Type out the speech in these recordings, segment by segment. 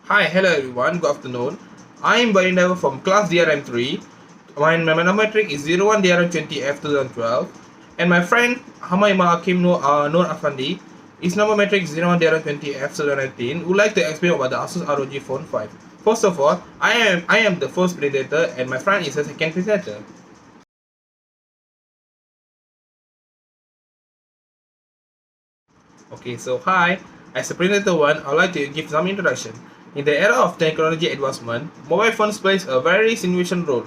Hi, hello everyone, good afternoon. I am Barinda from class DRM3. My number metric is 01DRM20F 2012. And my friend Hamaima Akim Noor Afandi, his number metric is 01DRM20F 2019, would like to explain about the ASUS ROG Phone 5. First of all, I am the first presenter and my friend is the second presenter. Okay, so hi. As a presenter one, I would like to give some introduction. In the era of technology advancement, mobile phones plays a very significant role.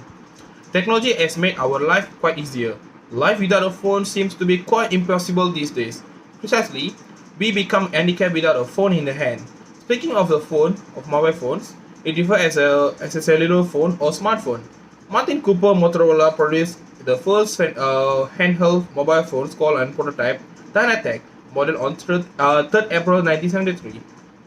Technology has made our life quite easier. Life without a phone seems to be quite impossible these days. Precisely, we become handicapped without a phone in the hand. Speaking of the phone, of mobile phones, it refers as a cellular phone or smartphone. Martin Cooper Motorola produced the first handheld mobile phones called and prototype Dynatech, model on 3rd April 1973.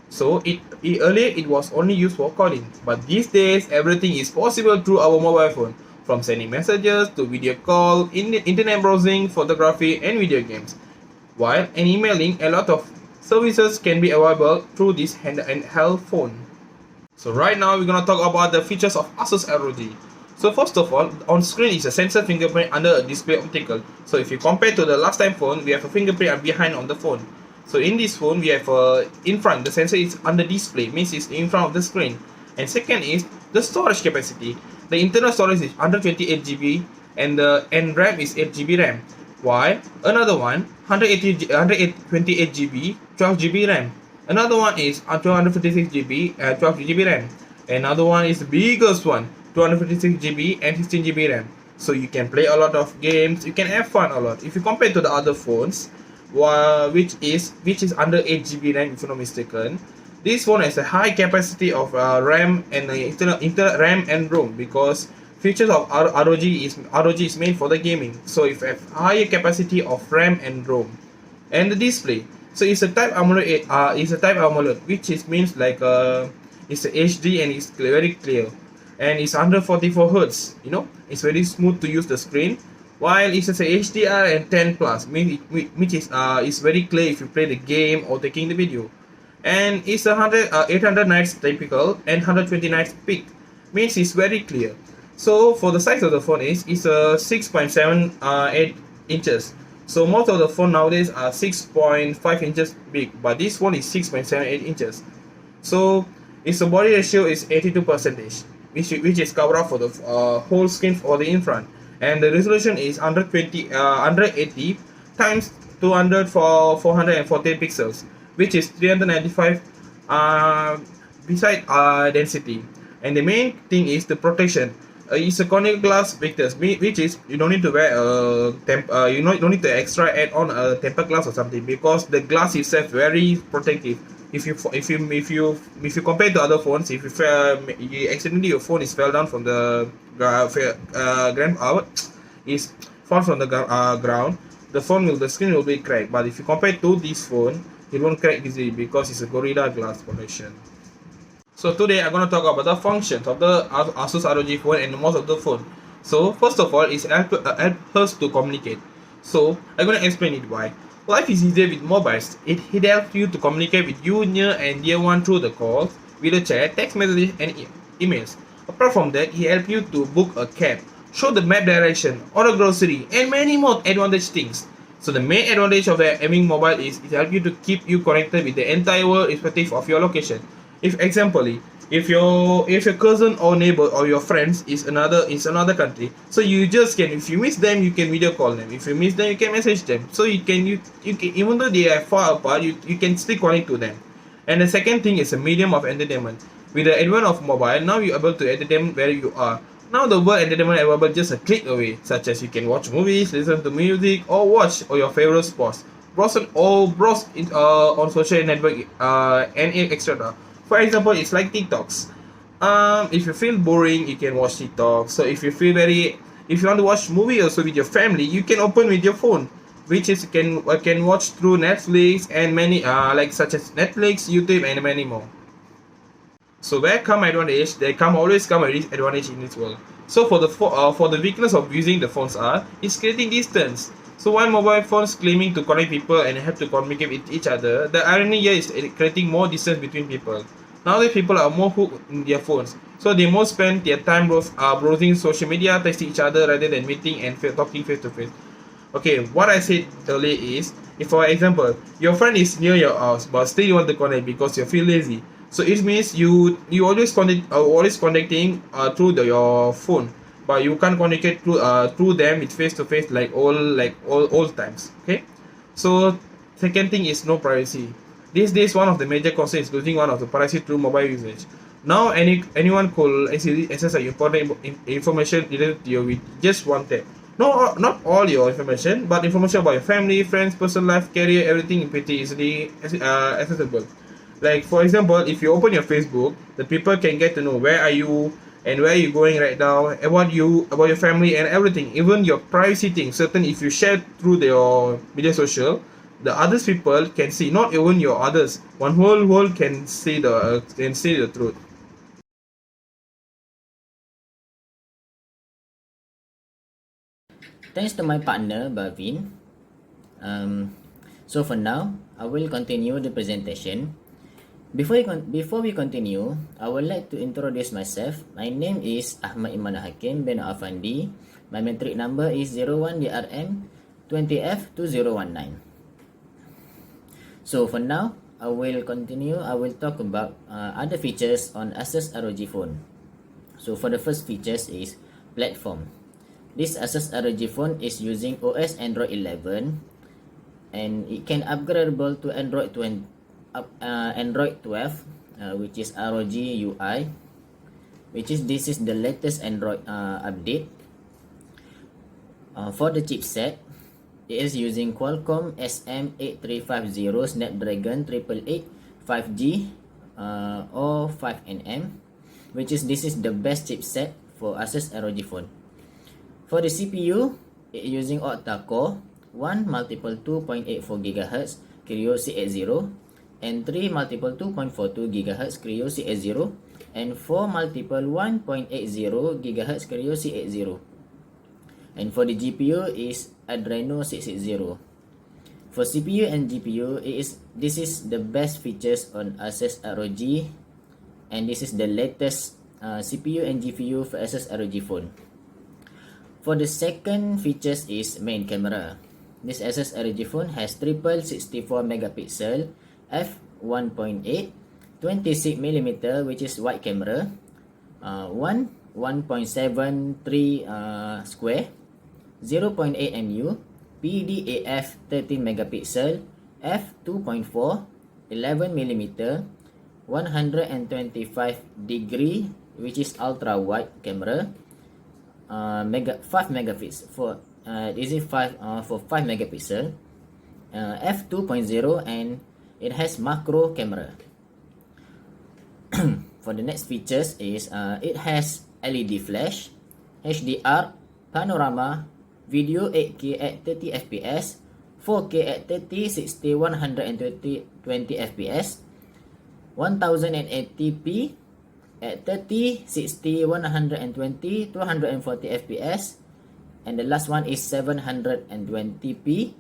So earlier it was only used for calling, but these days everything is possible through our mobile phone, from sending messages to video call, internet browsing, photography, and video games. While and emailing, a lot of services can be available through this handheld phone. So right now we're gonna talk about the features of ASUS ROG. So first of all, on screen is a sensor fingerprint under a display optical. So if you compare to the last time phone, we have a fingerprint behind on the phone. So in this phone, we have in front, the sensor is under display, means it's in front of the screen. And second is the storage capacity. The internal storage is 128 GB and the RAM is 8 GB RAM. While another one, 128 GB, 12 GB RAM. Another one is 256 GB, 12 GB RAM. Another one is the biggest one, 256 GB and 16 GB RAM. So you can play a lot of games, you can have fun a lot. If you compare to the other phones, which is under 8 GB RAM if I'm not mistaken, this phone has a high capacity of RAM and internal RAM and ROM, because features of ROG is made for the gaming. So if have higher capacity of RAM and ROM. And the display, so it's a type AMOLED, which means like it's a HD and it's very clear, and it's under 44 Hz. It's very smooth to use the screen. While it's a HDR and 10 plus, which is very clear if you play the game or taking the video. And it's 800 nits typical and 120 nits peak, means it's very clear. So for the size of the phone it's a 6.78 inches. So most of the phone nowadays are 6.5 inches big, but this one is 6.78 inches. So its body ratio is 82%, which is covered up for the whole screen for the in front. And the resolution is under 80 times 200 for 440 pixels, which is 395 beside density. And the main thing is the protection. It's a conical glass victors, which is you don't need to wear you don't need to extra add on a temper glass or something, because the glass itself very protective. If you compare to other phones, if you accidentally your phone is fell down from the ground out, is fall from the ground, the screen will be cracked. But if you compare to this phone, it won't crack easily because it's a Gorilla Glass protection. So today I'm gonna talk about the functions of the ASUS ROG phone and most of the phone. So first of all, it helps us to communicate. So I'm gonna explain it why. Life is easier with mobiles. It helps you to communicate with you near and dear one through the calls, video chat, text messages, and emails. Apart from that, it helps you to book a cab, show the map direction, order grocery, and many more advantage things. So the main advantage of having mobile is it helps you to keep you connected with the entire world irrespective of your location. If your cousin or neighbor or your friends is another country, so you just can, if you miss them, you can video call them. If you miss them, you can message them. So you can even though they are far apart, you can still connect to them. And the second thing is a medium of entertainment. With the advent of mobile, now you're able to entertain where you are. Now the world entertainment available just a click away, such as you can watch movies, listen to music, or watch or your favorite sports, browse on social network, and etc. For example, it's like TikToks. If you feel boring, you can watch TikTok. So if you want to watch movie also with your family, you can open with your phone, which is can watch through Netflix and many like such as Netflix, YouTube, and many more. So where come advantage, there always come a disadvantage in this world. So for the weakness of using the phones it's creating distance. So while mobile phones claiming to connect people and have to communicate with each other, the irony here is creating more distance between people. Nowadays, people are more hooked in their phones, so they more spend their time browsing social media, texting each other rather than meeting and talking face to face. Okay, what I said earlier is, if for example, your friend is near your house but still you want to connect because you feel lazy, so it means you always connecting your phone, but you can't communicate through them with face to face like all times. Okay, so second thing is no privacy. These days, one of the major concerns is losing one of the privacy through mobile usage. Now, anyone could easily access important information related to you with just one tap. No, not all your information, but information about your family, friends, personal life, career, everything is pretty easily accessible. Like for example, if you open your Facebook, the people can get to know where are you and where you going right now, about your family and everything. Even your privacy things. Certain if you share through your media social, the others people can see. Not even your others. One whole world can see the truth. Thanks to my partner, Bhavin. So for now, I will continue the presentation. Before we continue, I would like to introduce myself. My name is Ahmad Iman Hakim bin Afandi. My metric number is 01DRM 20F2019. So for now, I will continue. I will talk about other features on ASUS ROG phone. So for the first features is platform. This ASUS ROG phone is using OS Android 11 and it can upgradable to Android 12, which is ROG UI, this is the latest Android update. For the chipset, it is using Qualcomm SM8350 Snapdragon 888 5G or 5nm, this is the best chipset for ASUS ROG phone. For the CPU, it using octa-core, 1 multiple 2.84 GHz Creo C80 and 3 multiple 2.42 GHz Creo C80 and 4 multiple 1.80 GHz Creo C80. And for the GPU is Adreno 660. For CPU and GPU, this is the best features on ASUS ROG, and this is the latest CPU and GPU for ASUS ROG phone. For the second features is main camera. This ASUS ROG phone has triple 64 megapixel f1.8 26mm which is wide camera, 1.73 square, 0.8 mu, PDAF 13 megapixel f2.4 11mm, 125 degree which is ultra wide camera, 5 megapixel for 5 megapixel, f2.0, and it has macro camera. For the next features is it has LED flash, HDR, panorama, video 8K at 30 fps, 4K at 30, 60, 120 fps, 1080p at 30, 60, 120, 240 fps, and the last one is 720p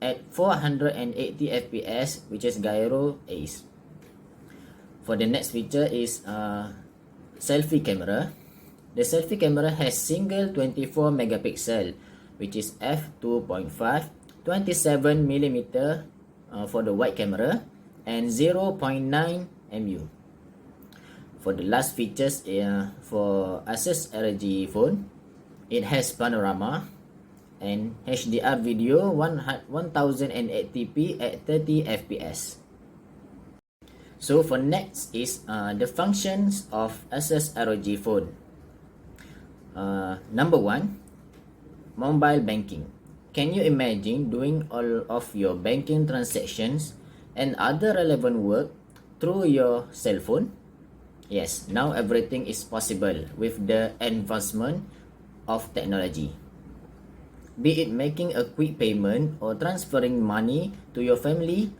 at 480 fps, which is gyro ace. For the next feature is selfie camera. The selfie camera has single 24 megapixel, which is f2.5, 27mm for the wide camera, and 0.9 mu. For the last features for ASUS ROG phone, it has panorama and HDR video 1080p at 30 fps. So for next is the functions of ASUS ROG phone. Number 1, mobile banking. Can you imagine doing all of your banking transactions and other relevant work through your cell phone? Yes, now everything is possible with the advancement of technology. Be it making a quick payment or transferring money to your family,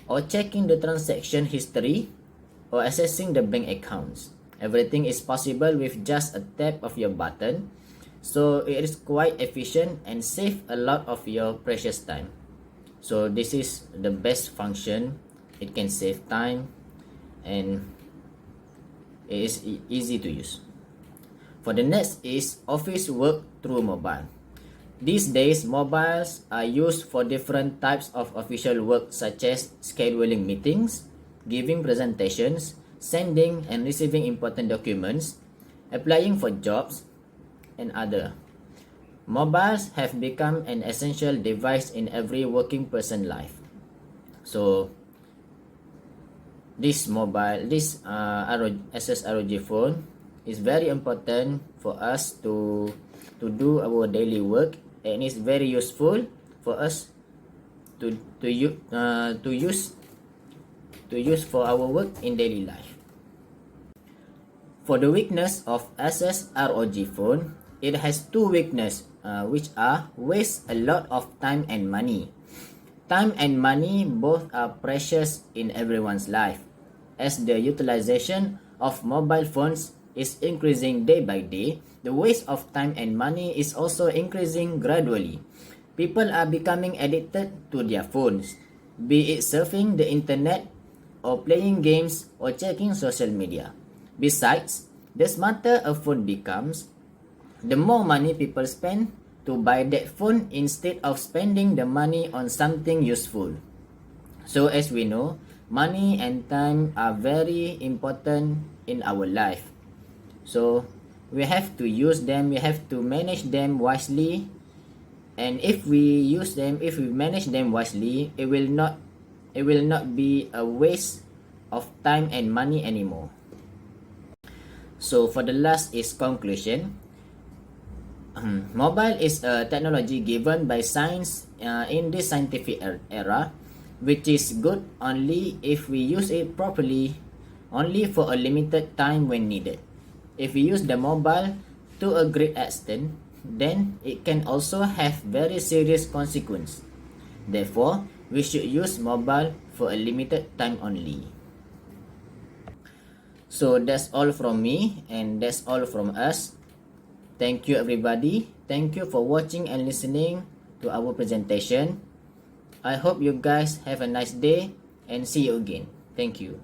or checking the transaction history, or accessing the bank accounts. Everything is possible with just a tap of your button, so it is quite efficient and save a lot of your precious time. So this is the best function. It can save time and It is easy to use. For the next is office work through mobile. These days, mobiles are used for different types of official work such as scheduling meetings, giving presentations, sending and receiving important documents, applying for jobs, and other. Mobiles have become an essential device in every working person life. So this ASUS ROG phone is very important for us to do our daily work, and it's very useful for us to use for our work in daily life. For the weakness of ASUS ROG phone, it has two weaknesses, which are waste a lot of time and money. Time and money both are precious in everyone's life. As the utilization of mobile phones is increasing day by day, the waste of time and money is also increasing gradually. People are becoming addicted to their phones, be it surfing the internet or playing games or checking social media. Besides, the smarter a phone becomes, the more money people spend to buy that phone instead of spending the money on something useful. So as we know, money and time are very important in our life. So we have to use them, we have to manage them wisely, and if we manage them wisely, it will not be a waste of time and money anymore. So for the last is conclusion. Mobile is a technology given by science in this scientific era, which is good only if we use it properly, only for a limited time when needed. If we use the mobile to a great extent, then it can also have very serious consequences. Therefore, we should use mobile for a limited time only. So that's all from me, and that's all from us. Thank you everybody. Thank you for watching and listening to our presentation. I hope you guys have a nice day and see you again. Thank you.